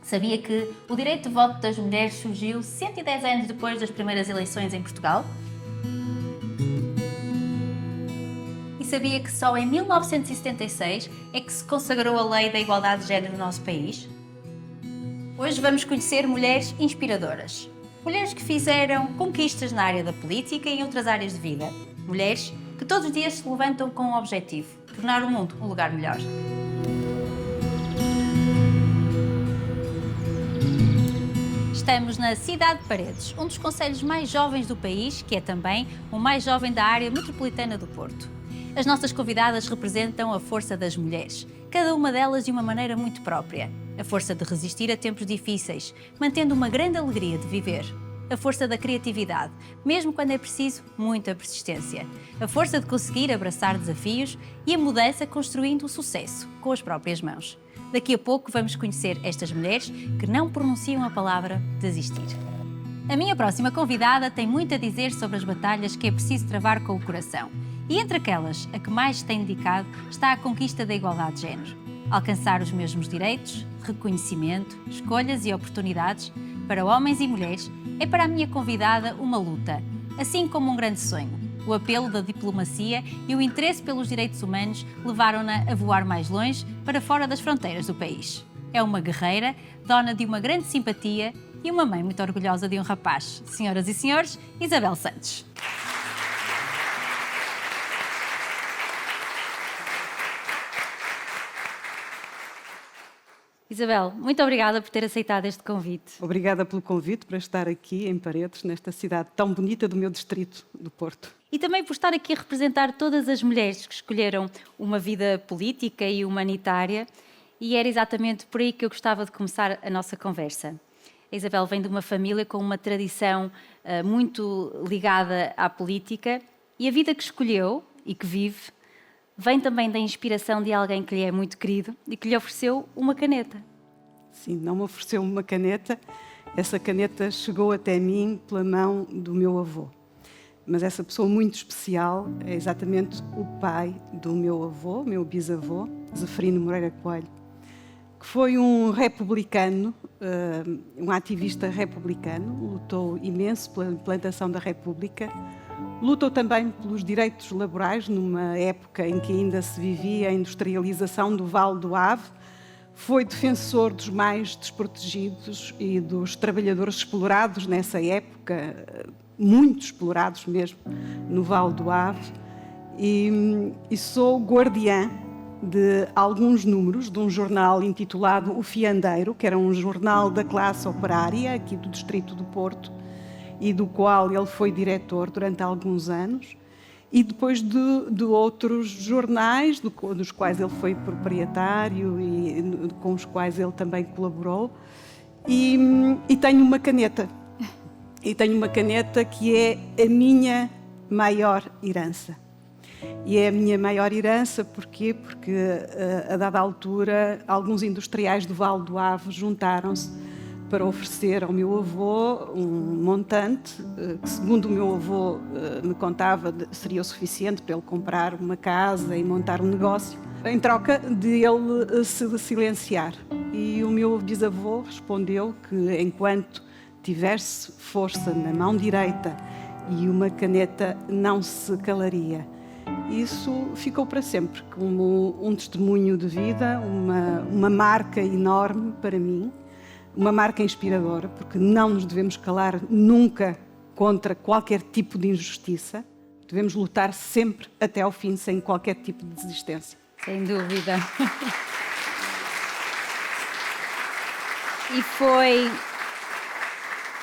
Sabia que o direito de voto das mulheres surgiu 110 anos depois das primeiras eleições em Portugal? E sabia que só em 1976 é que se consagrou a Lei da Igualdade de Género no nosso país? Hoje vamos conhecer mulheres inspiradoras. Mulheres que fizeram conquistas na área da política e em outras áreas de vida. Mulheres que todos os dias se levantam com um objetivo: tornar o mundo um lugar melhor. Estamos na cidade de Paredes, um dos concelhos mais jovens do país, que é também o mais jovem da área metropolitana do Porto. As nossas convidadas representam a força das mulheres, cada uma delas de uma maneira muito própria. A força de resistir a tempos difíceis, mantendo uma grande alegria de viver. A força da criatividade, mesmo quando é preciso muita persistência. A força de conseguir abraçar desafios e a mudança construindo o sucesso com as próprias mãos. Daqui a pouco vamos conhecer estas mulheres que não pronunciam a palavra desistir. A minha próxima convidada tem muito a dizer sobre as batalhas que é preciso travar com o coração. E entre aquelas a que mais se tem dedicado está a conquista da igualdade de género. Alcançar os mesmos direitos, reconhecimento, escolhas e oportunidades para homens e mulheres é para a minha convidada uma luta, assim como um grande sonho. O apelo da diplomacia e o interesse pelos direitos humanos levaram-na a voar mais longe, para fora das fronteiras do país. É uma guerreira, dona de uma grande simpatia e uma mãe muito orgulhosa de um rapaz. Senhoras e senhores, Isabel Santos. Isabel, muito obrigada por ter aceitado este convite. Obrigada pelo convite para estar aqui em Paredes, nesta cidade tão bonita do meu distrito do Porto. E também por estar aqui a representar todas as mulheres que escolheram uma vida política e humanitária, e era exatamente por aí que eu gostava de começar a nossa conversa. A Isabel vem de uma família com uma tradição muito ligada à política, e a vida que escolheu e que vive vem também da inspiração de alguém que lhe é muito querido e que lhe ofereceu uma caneta. Sim, não me ofereceu uma caneta, essa caneta chegou até mim pela mão do meu avô. Mas essa pessoa muito especial é exatamente o pai do meu avô, meu bisavô, Zeferino Moreira Coelho, que foi um republicano, um ativista republicano, lutou imenso pela implantação da República, lutou também pelos direitos laborais, numa época em que ainda se vivia a industrialização do Vale do Ave, foi defensor dos mais desprotegidos e dos trabalhadores explorados nessa época, muito explorados mesmo, no Vale do Ave, e sou guardiã de alguns números de um jornal intitulado O Fiandeiro, que era um jornal da classe operária aqui do distrito do Porto, e do qual ele foi diretor durante alguns anos, e depois de outros jornais, dos quais ele foi proprietário e com os quais ele também colaborou, e tenho uma caneta. E tenho uma caneta que é a minha maior herança. E é a minha maior herança porquê? Porque, a dada altura, alguns industriais do Vale do Ave juntaram-se para oferecer ao meu avô um montante que, segundo o meu avô me contava, seria o suficiente para ele comprar uma casa e montar um negócio, em troca de ele se silenciar. E o meu bisavô respondeu que, enquanto tivesse força na mão direita e uma caneta, não se calaria. Isso ficou para sempre como um testemunho de vida, uma marca enorme para mim, uma marca inspiradora, porque não nos devemos calar nunca contra qualquer tipo de injustiça. Devemos lutar sempre até ao fim, sem qualquer tipo de desistência. Sem dúvida.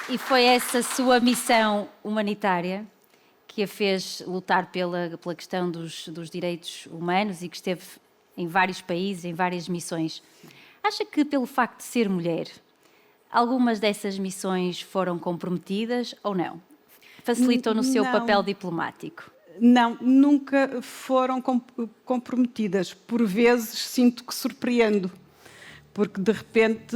E foi essa sua missão humanitária que a fez lutar pela questão dos direitos humanos e que esteve em vários países, em várias missões. Acha que, pelo facto de ser mulher, algumas dessas missões foram comprometidas ou não? Facilitou no seu papel diplomático? Não, nunca foram comprometidas. Por vezes sinto que surpreendo, porque de repente,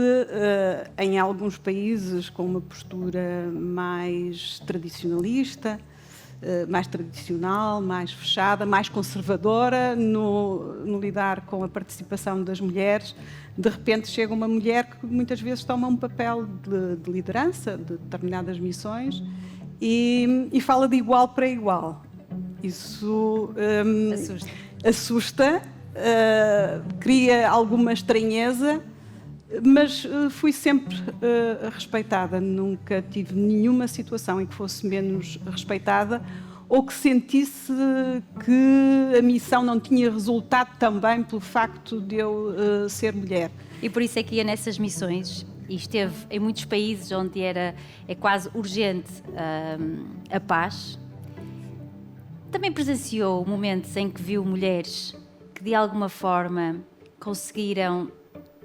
em alguns países com uma postura mais tradicionalista, mais tradicional, mais fechada, mais conservadora no lidar com a participação das mulheres. De repente chega uma mulher que muitas vezes toma um papel de liderança de determinadas missões e fala de igual para igual. Isso assusta, cria alguma estranheza, mas fui sempre respeitada. Nunca tive nenhuma situação em que fosse menos respeitada ou que sentisse que a missão não tinha resultado também pelo facto de eu ser mulher. E por isso é que ia nessas missões e esteve em muitos países onde é quase urgente a paz. Também presenciou momentos em que viu mulheres que de alguma forma conseguiram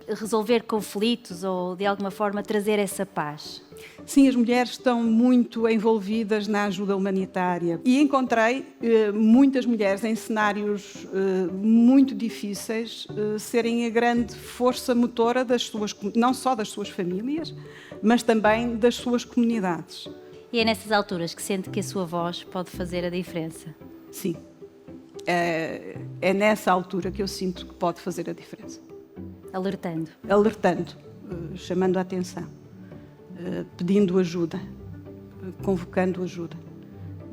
resolver conflitos ou de alguma forma trazer essa paz? Sim, as mulheres estão muito envolvidas na ajuda humanitária e encontrei muitas mulheres em cenários muito difíceis serem a grande força motora não só das suas famílias, mas também das suas comunidades. E é nessas alturas que sente que a sua voz pode fazer a diferença? Sim, é nessa altura que eu sinto que pode fazer a diferença. Alertando, chamando a atenção, pedindo ajuda, convocando ajuda.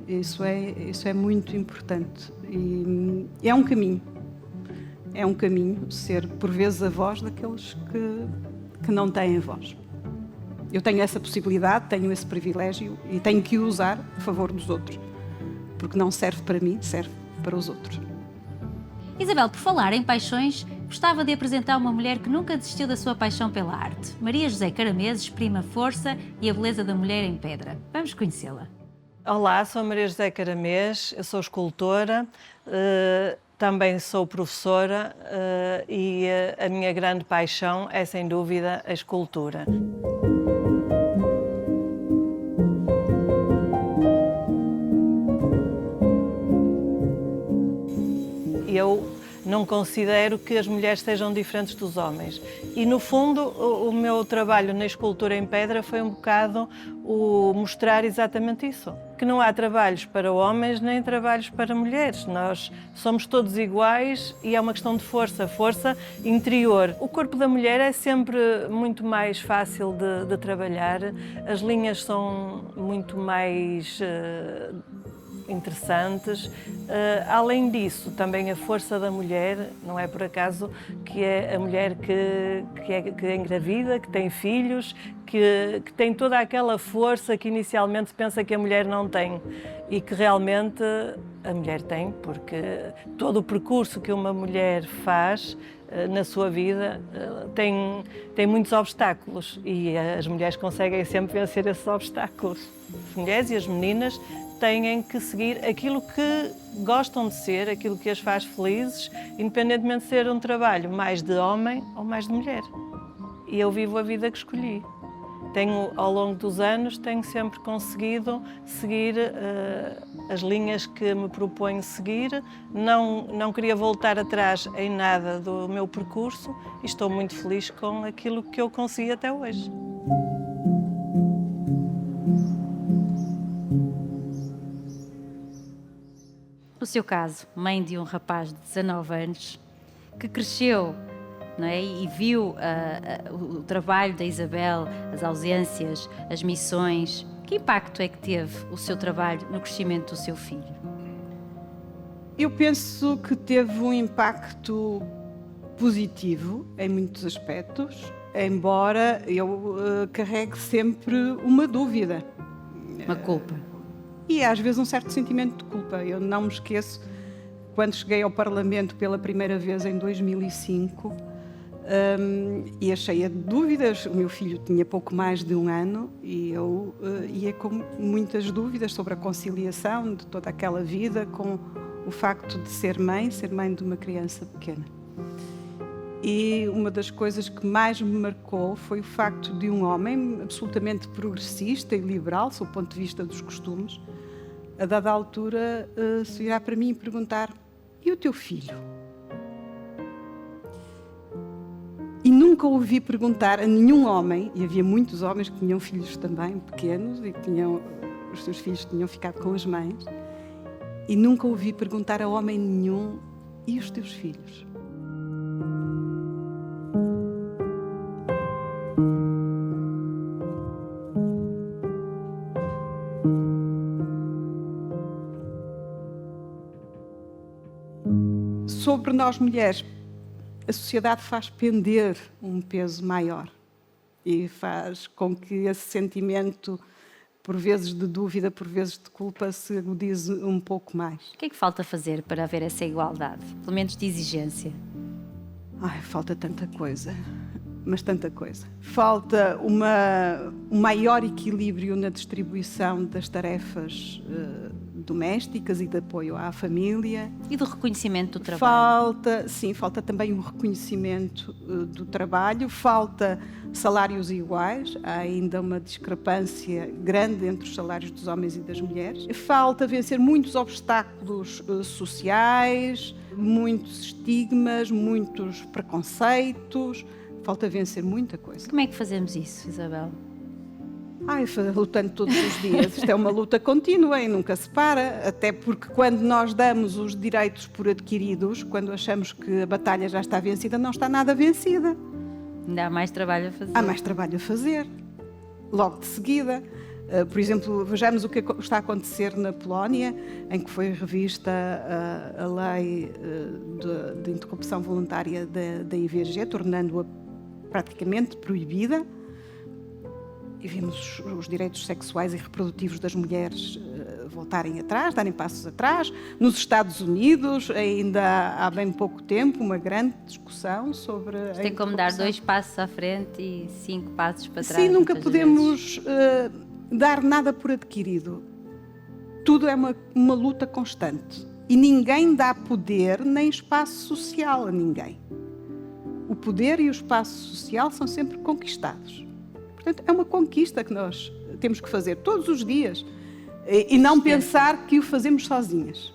Isso é muito importante e é um caminho. É um caminho ser, por vezes, a voz daqueles que não têm voz. Eu tenho essa possibilidade, tenho esse privilégio e tenho que o usar a favor dos outros, porque não serve para mim, serve para os outros. Isabel, por falar em paixões, gostava de apresentar uma mulher que nunca desistiu da sua paixão pela arte. Maria José Caramês exprime a força e a beleza da mulher em pedra. Vamos conhecê-la. Olá, sou a Maria José Caramês, eu sou escultora, também sou professora e a minha grande paixão é, sem dúvida, a escultura. Eu não considero que as mulheres sejam diferentes dos homens. E, no fundo, o meu trabalho na escultura em pedra foi um bocado mostrar exatamente isso. Que não há trabalhos para homens nem trabalhos para mulheres. Nós somos todos iguais e é uma questão de força interior. O corpo da mulher é sempre muito mais fácil de trabalhar. As linhas são muito mais interessantes. Além disso, também a força da mulher, não é por acaso que é a mulher que é engravida, que tem filhos, que tem toda aquela força que inicialmente se pensa que a mulher não tem e que realmente a mulher tem, porque todo o percurso que uma mulher faz na sua vida tem muitos obstáculos e as mulheres conseguem sempre vencer esses obstáculos. As mulheres e as meninas têm que seguir aquilo que gostam de ser, aquilo que as faz felizes, independentemente de ser um trabalho mais de homem ou mais de mulher. E eu vivo a vida que escolhi. Ao longo dos anos, tenho sempre conseguido seguir as linhas que me proponho seguir. Não queria voltar atrás em nada do meu percurso e estou muito feliz com aquilo que eu consegui até hoje. No seu caso, mãe de um rapaz de 19 anos que cresceu, não é? E viu o trabalho da Isabel, as ausências, as missões. Que impacto é que teve o seu trabalho no crescimento do seu filho? Eu penso que teve um impacto positivo em muitos aspectos, embora eu carregue sempre uma dúvida. Uma culpa. E às vezes um certo sentimento de culpa. Eu não me esqueço, quando cheguei ao Parlamento pela primeira vez em 2005, ia cheia de dúvidas. O meu filho tinha pouco mais de um ano e eu ia com muitas dúvidas sobre a conciliação de toda aquela vida com o facto de ser mãe de uma criança pequena. E uma das coisas que mais me marcou foi o facto de um homem absolutamente progressista e liberal, sob o ponto de vista dos costumes, a dada altura se virar para mim e perguntar: e o teu filho? E nunca ouvi perguntar a nenhum homem, e havia muitos homens que tinham filhos também pequenos e os seus filhos tinham ficado com as mães, e nunca ouvi perguntar a homem nenhum: e os teus filhos? Sobre nós mulheres, a sociedade faz pender um peso maior e faz com que esse sentimento, por vezes de dúvida, por vezes de culpa, se agudize um pouco mais. O que é que falta fazer para haver essa igualdade, pelo menos de exigência? Ai, falta tanta coisa, mas tanta coisa. Falta um maior equilíbrio na distribuição das tarefas domésticas e de apoio à família. E do reconhecimento do trabalho? Falta também o reconhecimento do trabalho, falta salários iguais, há ainda uma discrepância grande entre os salários dos homens e das mulheres. Falta vencer muitos obstáculos sociais, muitos estigmas, muitos preconceitos, falta vencer muita coisa. Como é que fazemos isso, Isabel? Lutando todos os dias. Isto é uma luta contínua e nunca se para, até porque quando nós damos os direitos por adquiridos, quando achamos que a batalha já está vencida, não está nada vencida. Ainda há mais trabalho a fazer. Há mais trabalho a fazer, logo de seguida. Por exemplo, vejamos o que está a acontecer na Polónia, em que foi revista a lei de interrupção voluntária da IVG, tornando-a praticamente proibida. E vimos os direitos sexuais e reprodutivos das mulheres voltarem atrás, darem passos atrás. Nos Estados Unidos, ainda há bem pouco tempo, uma grande discussão sobre a tem como dar 2 passos à frente e 5 passos para trás. Sim, nunca podemos dar nada por adquirido. Tudo é uma luta constante. E ninguém dá poder nem espaço social a ninguém. O poder e o espaço social são sempre conquistados. Portanto, é uma conquista que nós temos que fazer todos os dias e não pensar que o fazemos sozinhas.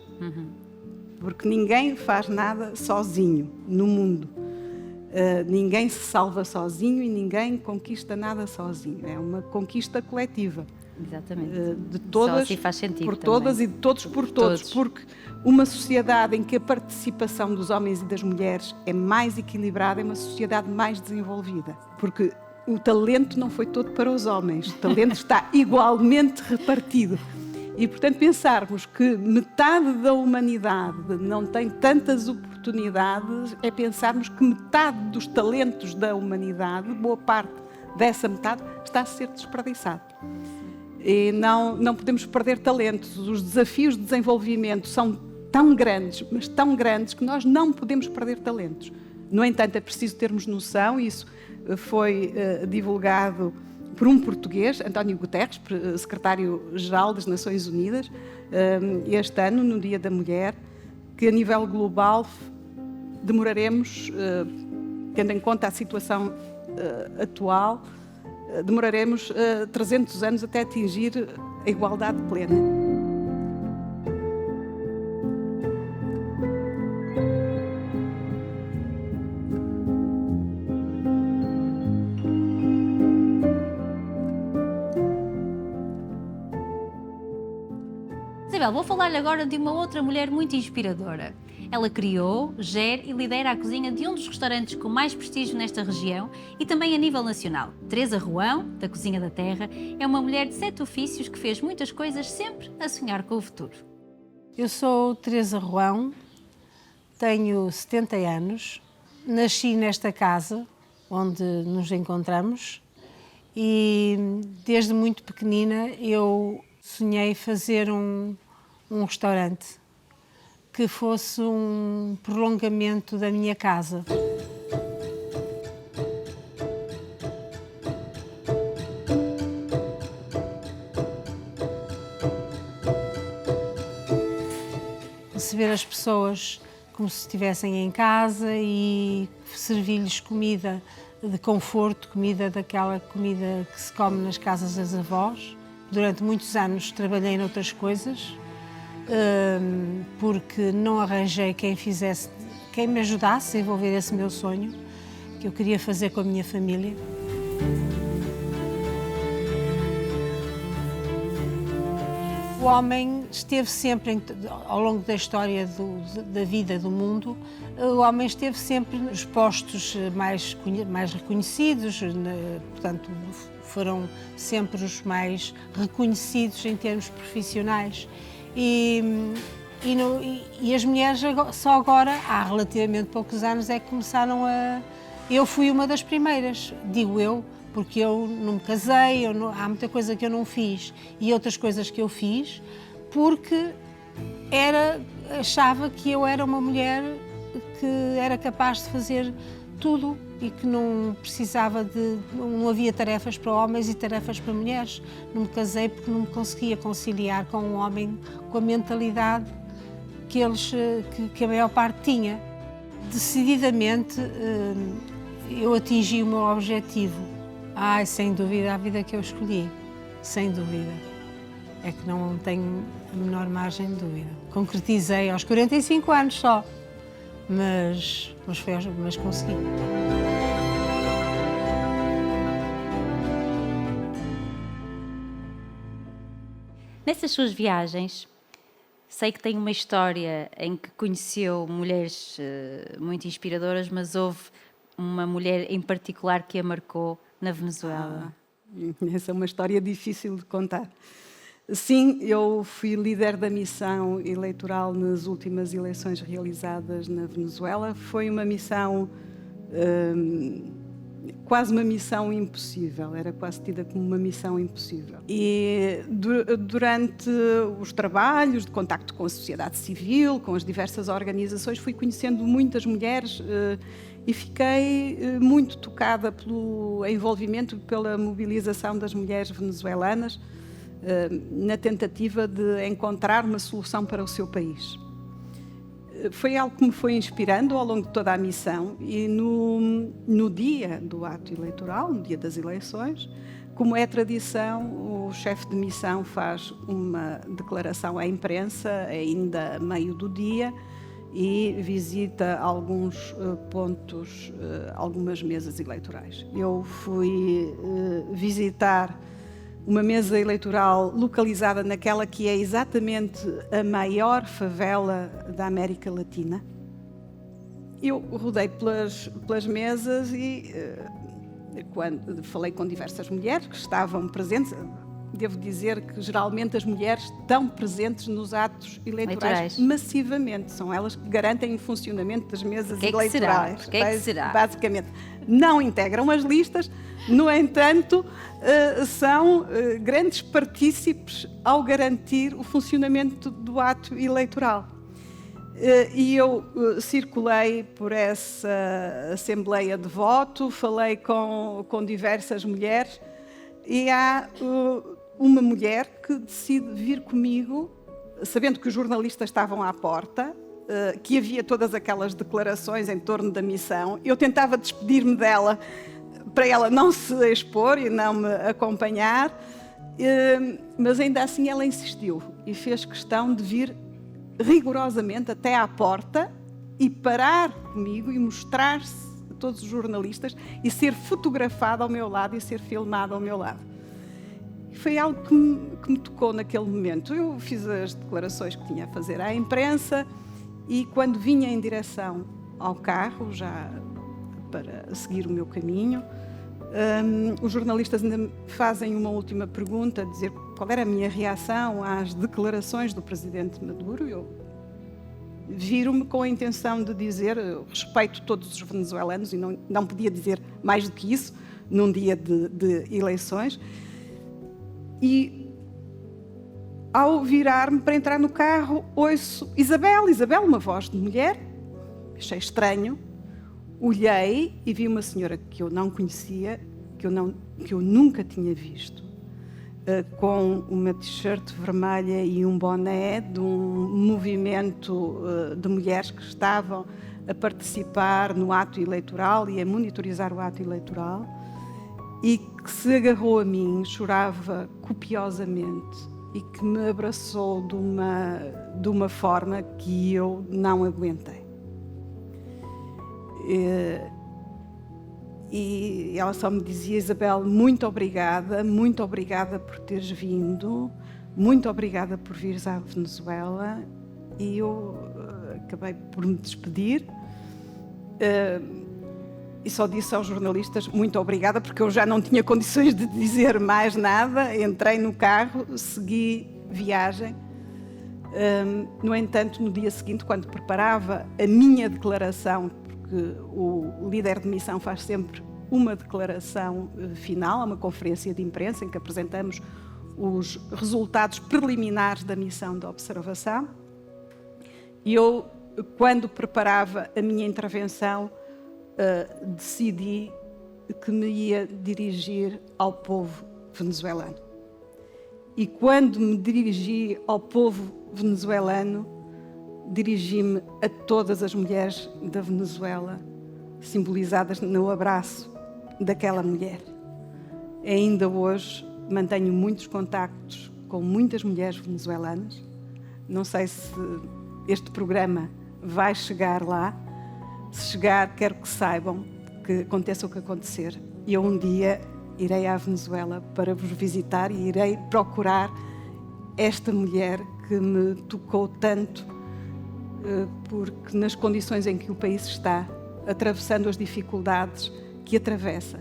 Porque ninguém faz nada sozinho no mundo. Ninguém se salva sozinho e ninguém conquista nada sozinho. É uma conquista coletiva. Exatamente. De todas, só assim faz sentido por também. todas e de todos por todos. Porque uma sociedade em que a participação dos homens e das mulheres é mais equilibrada é uma sociedade mais desenvolvida. Porque o talento não foi todo para os homens, o talento está igualmente repartido. E, portanto, pensarmos que metade da humanidade não tem tantas oportunidades é pensarmos que metade dos talentos da humanidade, boa parte dessa metade, está a ser desperdiçado. E não podemos perder talentos. Os desafios de desenvolvimento são tão grandes, mas tão grandes, que nós não podemos perder talentos. No entanto, é preciso termos noção, e isso foi divulgado por um português, António Guterres, secretário-geral das Nações Unidas, este ano, no Dia da Mulher, que a nível global demoraremos, tendo em conta a situação atual, demoraremos 300 anos até atingir a igualdade plena. Isabel, vou falar-lhe agora de uma outra mulher muito inspiradora. Ela criou, gera e lidera a cozinha de um dos restaurantes com mais prestígio nesta região e também a nível nacional. Teresa Roão, da Cozinha da Terra, é uma mulher de 7 ofícios que fez muitas coisas sempre a sonhar com o futuro. Eu sou Teresa Roão, tenho 70 anos, nasci nesta casa onde nos encontramos e desde muito pequenina eu sonhei fazer um restaurante que fosse um prolongamento da minha casa. Receber as pessoas como se estivessem em casa e servir-lhes comida de conforto, comida daquela comida que se come nas casas das avós. Durante muitos anos trabalhei noutras coisas, porque não arranjei quem me ajudasse a envolver esse meu sonho, que eu queria fazer com a minha família. O homem esteve sempre, ao longo da história da vida do mundo, o homem esteve sempre nos postos mais reconhecidos, portanto, foram sempre os mais reconhecidos em termos profissionais. E as mulheres só agora, há relativamente poucos anos, é que começaram a... Eu fui uma das primeiras, digo eu, porque eu não me casei, há muita coisa que eu não fiz e outras coisas que eu fiz porque achava que eu era uma mulher que era capaz de fazer tudo e que não precisava não havia tarefas para homens e tarefas para mulheres. Não me casei porque não me conseguia conciliar com um homem com a mentalidade que a maior parte tinha. Decididamente eu atingi o meu objetivo. Sem dúvida, a vida que eu escolhi, sem dúvida. É que não tenho a menor margem de dúvida. Concretizei aos 45 anos só, mas consegui. Nessas suas viagens, sei que tem uma história em que conheceu mulheres muito inspiradoras, mas houve uma mulher em particular que a marcou na Venezuela. Essa é uma história difícil de contar. Sim, eu fui líder da missão eleitoral nas últimas eleições realizadas na Venezuela. Foi uma missão, quase uma missão impossível, era quase tida como uma missão impossível. E durante os trabalhos de contacto com a sociedade civil, com as diversas organizações, fui conhecendo muitas mulheres e fiquei muito tocada pelo envolvimento, pela mobilização das mulheres venezuelanas na tentativa de encontrar uma solução para o seu país. Foi algo que me foi inspirando ao longo de toda a missão e no dia do ato eleitoral, no dia das eleições, como é tradição, o chefe de missão faz uma declaração à imprensa ainda a meio do dia e visita alguns pontos, algumas mesas eleitorais. Eu fui visitar uma mesa eleitoral localizada naquela que é exatamente a maior favela da América Latina. Eu rodei pelas mesas e quando falei com diversas mulheres que estavam presentes. Devo dizer que geralmente as mulheres estão presentes nos atos eleitorais massivamente. São elas que garantem o funcionamento das mesas eleitorais. O que é que será? Basicamente, não integram as listas, no entanto, são grandes partícipes ao garantir o funcionamento do ato eleitoral. E eu circulei por essa assembleia de voto, falei com diversas mulheres e há uma mulher que decide vir comigo, sabendo que os jornalistas estavam à porta, que havia todas aquelas declarações em torno da missão. Eu tentava despedir-me dela para ela não se expor e não me acompanhar, mas ainda assim ela insistiu e fez questão de vir rigorosamente até à porta e parar comigo e mostrar-se a todos os jornalistas e ser fotografada ao meu lado e ser filmada ao meu lado. Foi algo que me tocou naquele momento. Eu fiz as declarações que tinha a fazer à imprensa e quando vinha em direção ao carro, já para seguir o meu caminho, os jornalistas ainda me fazem uma última pergunta, dizer qual era a minha reação às declarações do presidente Maduro. Eu viro-me com a intenção de dizer respeito todos os venezuelanos e não podia dizer mais do que isso num dia de eleições. E ao virar-me para entrar no carro, ouço Isabel, uma voz de mulher. Achei estranho. Olhei e vi uma senhora que eu não conhecia, que eu nunca tinha visto, com uma t-shirt vermelha e um boné de um movimento de mulheres que estavam a participar no ato eleitoral e a monitorizar o ato eleitoral, e que se agarrou a mim, chorava copiosamente e que me abraçou de uma forma que eu não aguentei. E ela só me dizia: Isabel, muito obrigada por teres vindo, muito obrigada por vires à Venezuela. E eu acabei por me despedir e só disse aos jornalistas muito obrigada, porque eu já não tinha condições de dizer mais nada. Entrei no carro, segui viagem. No entanto, no dia seguinte, quando preparava a minha declaração, porque o líder de missão faz sempre uma declaração final, uma conferência de imprensa em que apresentamos os resultados preliminares da missão de observação. E eu, quando preparava a minha intervenção, decidi que me ia dirigir ao povo venezuelano. E quando me dirigi ao povo venezuelano, dirigi-me a todas as mulheres da Venezuela, simbolizadas no abraço daquela mulher. Ainda hoje mantenho muitos contactos com muitas mulheres venezuelanas. Não sei se este programa vai chegar lá. Se chegar, quero que saibam que aconteça o que acontecer. E eu um dia irei à Venezuela para vos visitar e irei procurar esta mulher que me tocou tanto, porque nas condições em que o país está, atravessando as dificuldades que atravessa,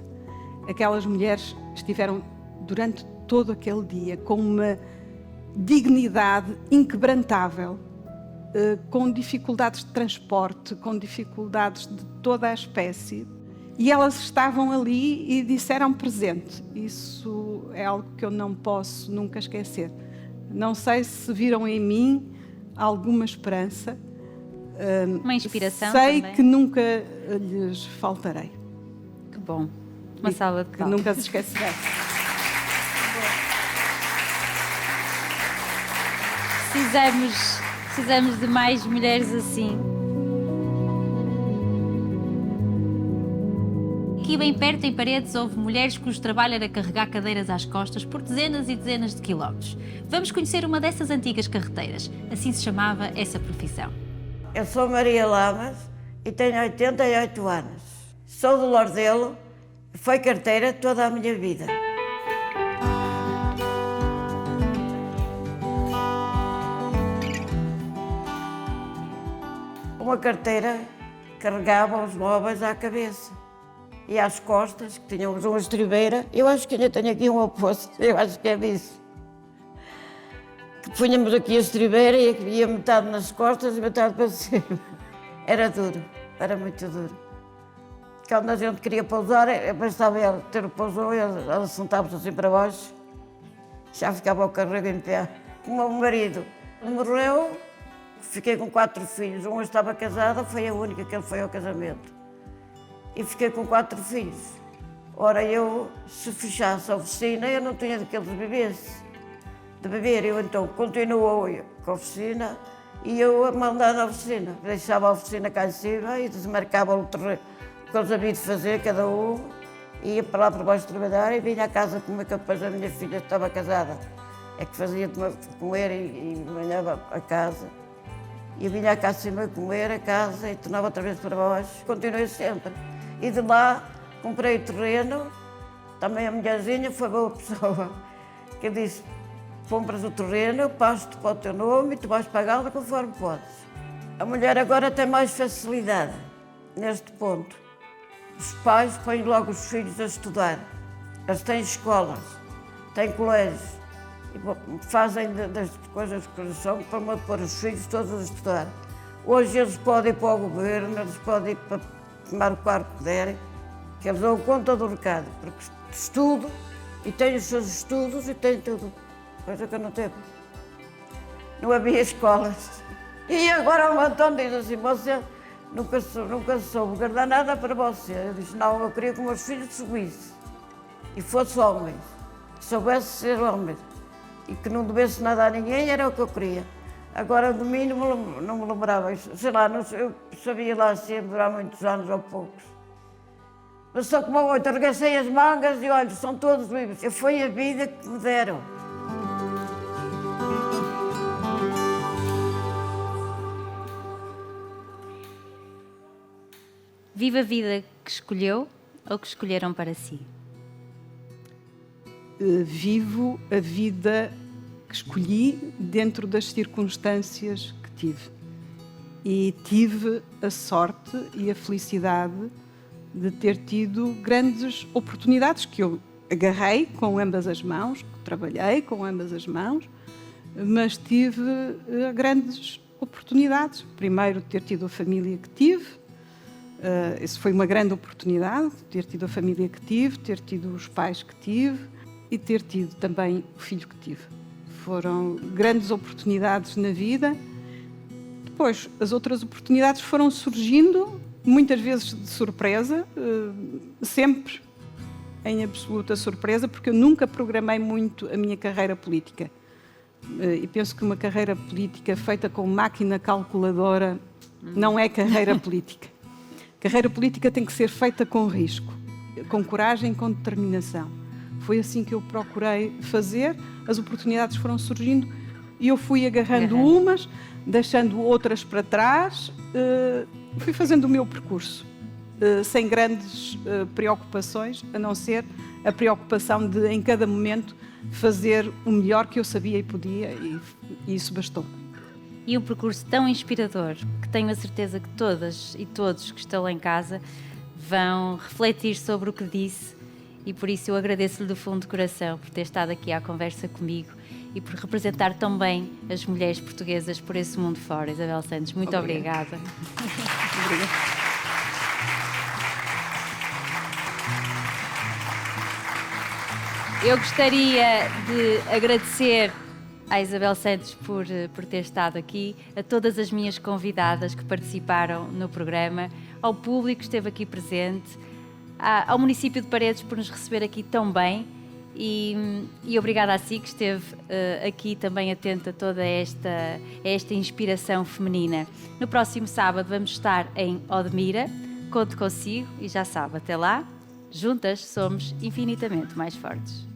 aquelas mulheres estiveram durante todo aquele dia com uma dignidade inquebrantável, com dificuldades de transporte, com dificuldades de toda a espécie, e elas estavam ali e disseram presente. Isso é algo que eu não posso nunca esquecer. Não sei se viram em mim alguma esperança. Uma inspiração sei também. que nunca lhes faltarei. Que bom. Uma salva de Que palmas. nunca se esquecerei. Precisamos de mais mulheres assim. Aqui bem perto, em Paredes, houve mulheres cujo trabalho era carregar cadeiras às costas por dezenas e dezenas de quilómetros. Vamos conhecer uma dessas antigas carreteiras. Assim se chamava essa profissão. Eu sou Maria Lamas e tenho 88 anos. Sou do Lordelo e fui carteira toda a minha vida. Uma carteira carregava os móveis à cabeça e às costas, que tínhamos uma estribeira. Eu acho que ainda tenho aqui um oposto, eu acho que é disso. Que punhamos aqui a estribeira e ia metade nas costas e metade para cima. Era duro, era muito duro. Quando a gente queria pousar, bastava ela ter o pousou e ela sentava-se assim para baixo, já ficava o carrego em pé. O meu marido morreu, fiquei com 4 filhos. Uma estava casada, foi a única que ele foi ao casamento. E fiquei com 4 filhos. Ora, eu, se fechasse a oficina, eu não tinha daqueles bebês. De beber, eu então continuou com a oficina e eu a mandar na oficina. Deixava a oficina cá em cima e desmarcava o terreno que eles haviam de fazer, cada um, ia para lá para baixo trabalhar e vinha à casa comer, que depois a minha filha estava casada. É que fazia de comer e banhava a casa. E eu vinha cá acima comer a casa e tornava outra vez para baixo. Continuei sempre. E de lá comprei o terreno. Também a mulherzinha foi boa pessoa, que disse: compras o terreno, eu passo-te para o teu nome e tu vais pagá-lo conforme podes. A mulher agora tem mais facilidade neste ponto. Os pais põem logo os filhos a estudar. Eles têm escolas, têm colégios e fazem das coisas que são para pôr os filhos todos a estudar. Hoje eles podem ir para o governo, eles podem ir para tomar o quarto que derem, que eles dão conta do recado, porque estudo e têm os seus estudos e têm tudo. Coisa que eu não teve. Não havia escolas. E agora o Antônio diz assim: você nunca soube guardar nada para você. Eu disse: não, eu queria que os meus filhos subissem e fosse homem, que soubesse ser homem e que não devesse nada a ninguém, era o que eu queria. Agora, de mim, não me lembrava. Sei lá, eu sabia lá sempre, há muitos anos ou poucos. Mas só como oito, arregacei as mangas e olha, são todos vivos. Foi a vida que me deram. Viva a vida que escolheu ou que escolheram para si? Vivo a vida que escolhi dentro das circunstâncias que tive. E tive a sorte e a felicidade de ter tido grandes oportunidades que eu agarrei com ambas as mãos, trabalhei com ambas as mãos, mas tive grandes oportunidades. Primeiro, ter tido a família que tive. Isso foi uma grande oportunidade, ter tido a família que tive, ter tido os pais que tive e ter tido também o filho que tive. Foram grandes oportunidades na vida. Depois, as outras oportunidades foram surgindo, muitas vezes de surpresa, sempre em absoluta surpresa, porque eu nunca programei muito a minha carreira política. E penso que uma carreira política feita com máquina calculadora não é carreira política. Carreira política tem que ser feita com risco, com coragem, com determinação. Foi assim que eu procurei fazer, as oportunidades foram surgindo e eu fui agarrando umas, deixando outras para trás, fui fazendo o meu percurso, sem grandes preocupações, a não ser a preocupação de, em cada momento, fazer o melhor que eu sabia e podia, e isso bastou. E um percurso tão inspirador que tenho a certeza que todas e todos que estão lá em casa vão refletir sobre o que disse, e por isso eu agradeço-lhe do fundo do coração por ter estado aqui à conversa comigo e por representar tão bem as mulheres portuguesas por esse mundo fora. Isabel Santos, muito obrigada. Obrigada. Eu gostaria de agradecer à Isabel Santos por ter estado aqui, a todas as minhas convidadas que participaram no programa, ao público que esteve aqui presente, ao município de Paredes por nos receber aqui tão bem e obrigada a si que esteve aqui também atenta a toda esta inspiração feminina. No próximo sábado vamos estar em Odmira, conto consigo e já sabe, até lá, juntas somos infinitamente mais fortes.